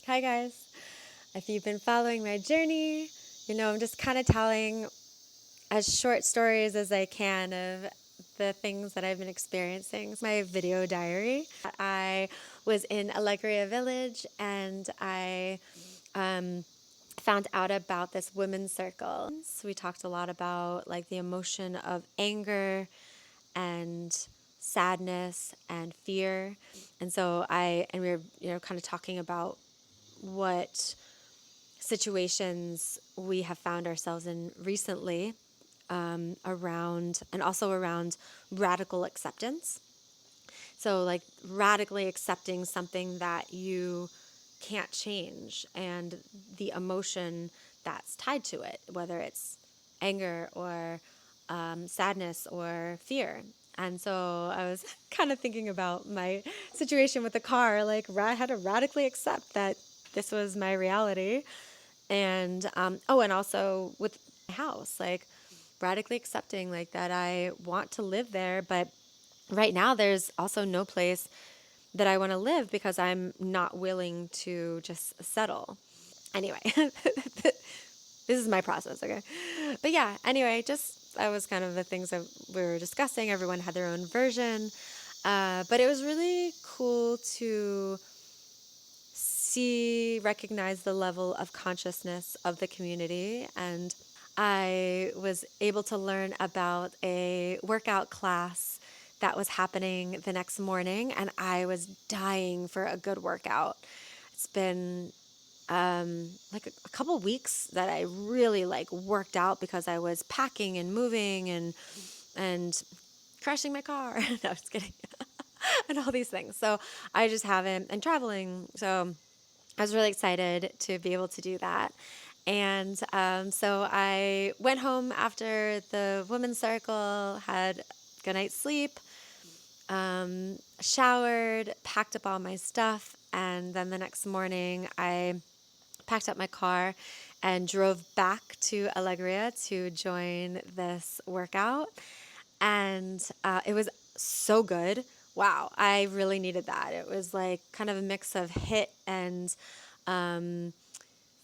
Hi guys. If you've been following my journey, I'm just kind of telling as short stories as I can of the things that I've been experiencing. It's my video diary. I was in Alegría Village and I found out about this women's circle. So we talked a lot about like the emotion of anger and sadness and fear. And we were, kind of talking about what situations we have found ourselves in recently, around radical acceptance. So, like, radically accepting something that you can't change and the emotion that's tied to it, whether it's anger or sadness or fear. And so I was kind of thinking about my situation with the car. Like, I had to radically accept that this was my reality. And and also with my house, like radically accepting like that I want to live there, but right now there's also no place that I want to live because I'm not willing to just settle. Anyway, this is my process, okay? But yeah, anyway, just that was kind of the things that we were discussing. Everyone had their own version. But it was really cool to recognize the level of consciousness of the community. And I was able to learn about a workout class that was happening the next morning, and I was dying for a good workout. It's been like a couple weeks that I really like worked out because I was packing and moving and crashing my car. No, just kidding. And all these things. So I just haven't, and traveling. So I was really excited to be able to do that. And so I went home after the women's circle, had a good night's sleep, showered, packed up all my stuff, and then the next morning I packed up my car and drove back to Alegria to join this workout. And it was so good. Wow, I really needed that. It was like kind of a mix of HIIT and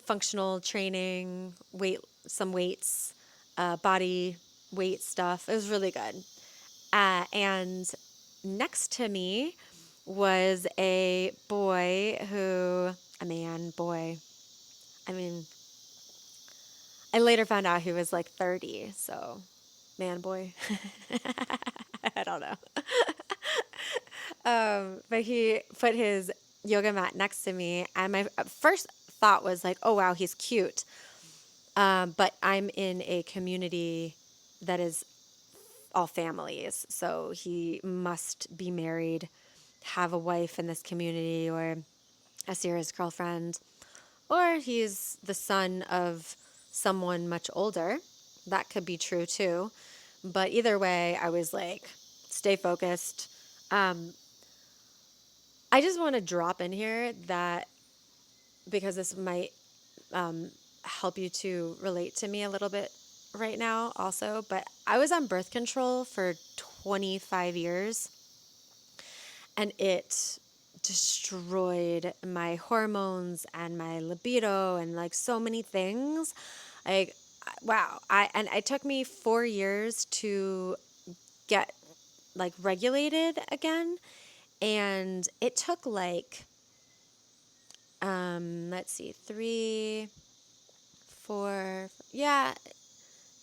functional training, some weights, body weight stuff. It was really good. And next to me was a boy. I mean, I later found out he was like 30, so man, boy. I don't know. But he put his yoga mat next to me, and my first thought was like, oh, wow, he's cute. But I'm in a community that is all families, so he must be married, have a wife in this community, or a serious girlfriend, or he's the son of someone much older. That could be true too. But either way, I was like, stay focused. I just want to drop in here that because this might help you to relate to me a little bit right now also, but I was on birth control for 25 years and it destroyed my hormones and my libido and like so many things. Like, wow. And it took me 4 years to get like regulated again. And it took like, let's see, 3, 4, yeah,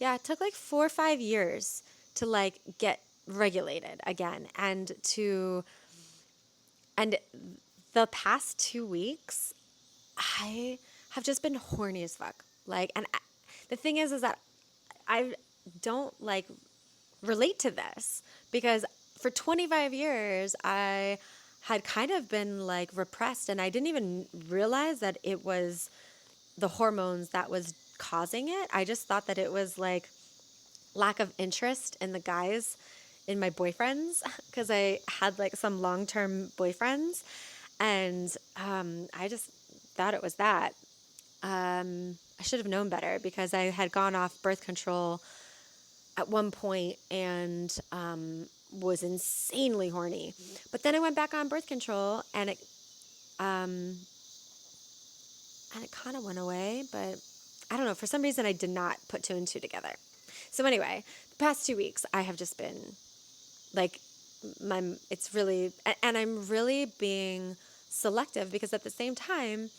it took like 4 or 5 years to like get regulated again. And the past 2 weeks, I have just been horny as fuck. Like, the thing is that I don't like relate to this because for 25 years, I had kind of been like repressed and I didn't even realize that it was the hormones that was causing it. I just thought that it was like lack of interest in the guys, in my boyfriends, because I had like some long-term boyfriends, and I just thought it was that. I should have known better because I had gone off birth control at one point and was insanely horny. But then I went back on birth control and it and it kind of went away, but I don't know. For some reason, I did not put two and two together. So anyway, the past 2 weeks, I have just been like, it's really, and I'm really being selective because at the same time,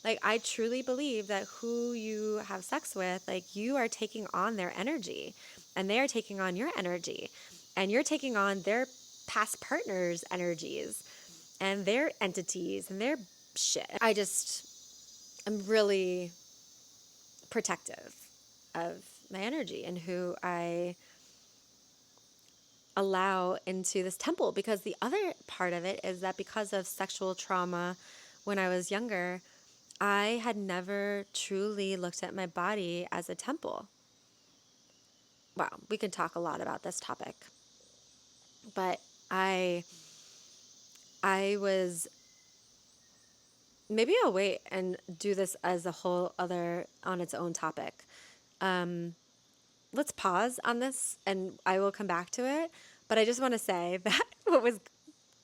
like, I truly believe that who you have sex with, like, you are taking on their energy and they are taking on your energy and you're taking on their past partners' energies and their entities and their shit. I'm really protective of my energy and who I allow into this temple, because the other part of it is that because of sexual trauma when I was younger, I had never truly looked at my body as a temple. Wow, we can talk a lot about this topic. But I was, maybe I'll wait and do this as a whole other on its own topic. Let's pause on this and I will come back to it. But I just want to say that what was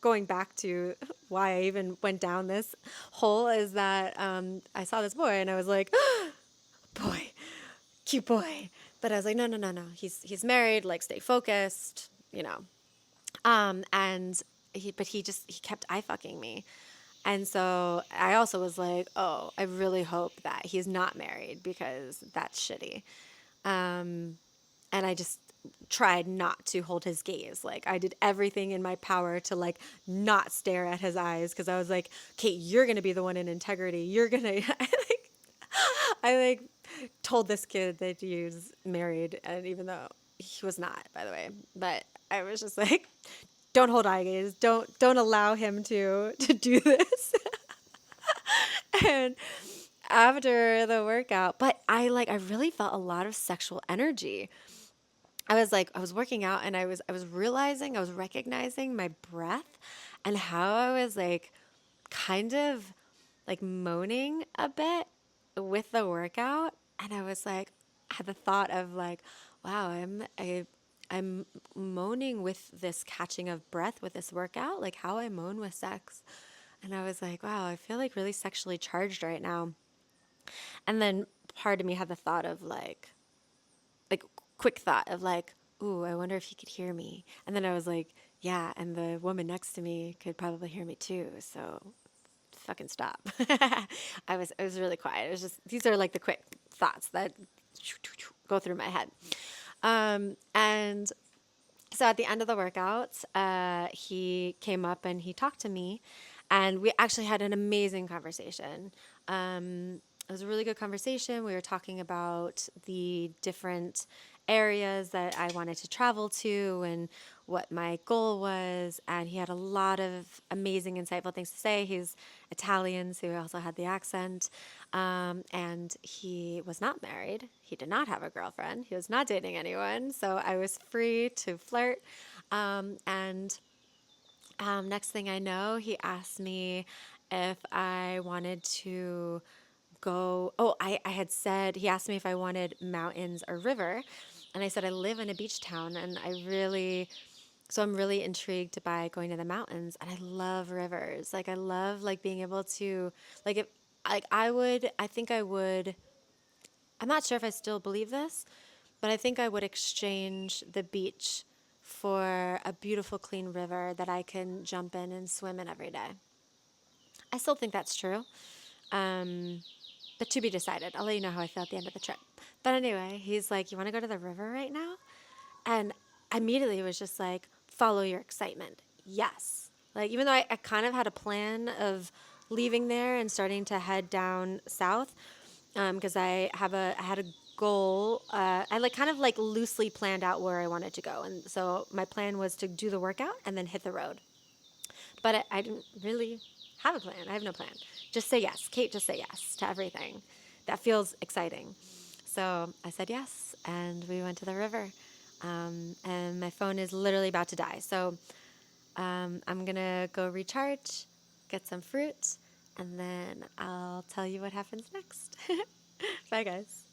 going back to why I even went down this hole is that I saw this boy and I was like, boy, cute boy. But I was like, no, no, no, no. He's married. Like, stay focused, you know. And he kept eye fucking me. And so I also was like, oh, I really hope that he's not married because that's shitty. And I just tried not to hold his gaze. Like, I did everything in my power to like not stare at his eyes because I was like, Kate, you're gonna be the one in integrity. You're gonna. I told this kid that he was married, and even though he was not, by the way, but I was just like, don't hold eye gaze. Don't allow him to do this. And after the workout, but I really felt a lot of sexual energy. I was working out and I was realizing, I was recognizing my breath and how I was like kind of like moaning a bit with the workout. And I was like, I had the thought of like, wow, I'm moaning with this catching of breath with this workout, like how I moan with sex. And I was like, wow, I feel like really sexually charged right now. And then part of me had the thought of like quick thought of like, ooh, I wonder if he could hear me. And then I was like, yeah, and the woman next to me could probably hear me too. So fucking stop. I was really quiet. It was just, these are like the quick thoughts that go through my head. And so at the end of the workout, he came up and he talked to me, and we actually had an amazing conversation. It was a really good conversation. We were talking about the different areas that I wanted to travel to and what my goal was. And he had a lot of amazing, insightful things to say. He's Italian, so he also had the accent. And he was not married. He did not have a girlfriend. He was not dating anyone. So I was free to flirt. Next thing I know, he asked me if I wanted to go. Oh, I had said, he asked me if I wanted mountains or river. And I said, I live in a beach town and I'm really intrigued by going to the mountains, and I love rivers. Like, I love like being able to, like, if like I think I would, I'm not sure if I still believe this, but I think I would exchange the beach for a beautiful, clean river that I can jump in and swim in every day. I still think that's true. But to be decided. I'll let you know how I feel at the end of the trip. But anyway, he's like, you want to go to the river right now? And immediately was just like, follow your excitement. Yes. Like, even though I kind of had a plan of leaving there and starting to head down south, because I had a goal. I like kind of like loosely planned out where I wanted to go. And so my plan was to do the workout and then hit the road. But I didn't really have a plan. I have no plan. Just say yes. Kate, just say yes to everything. That feels exciting. So I said yes, and we went to the river. And my phone is literally about to die. So I'm going to go recharge, get some fruit, and then I'll tell you what happens next. Bye, guys.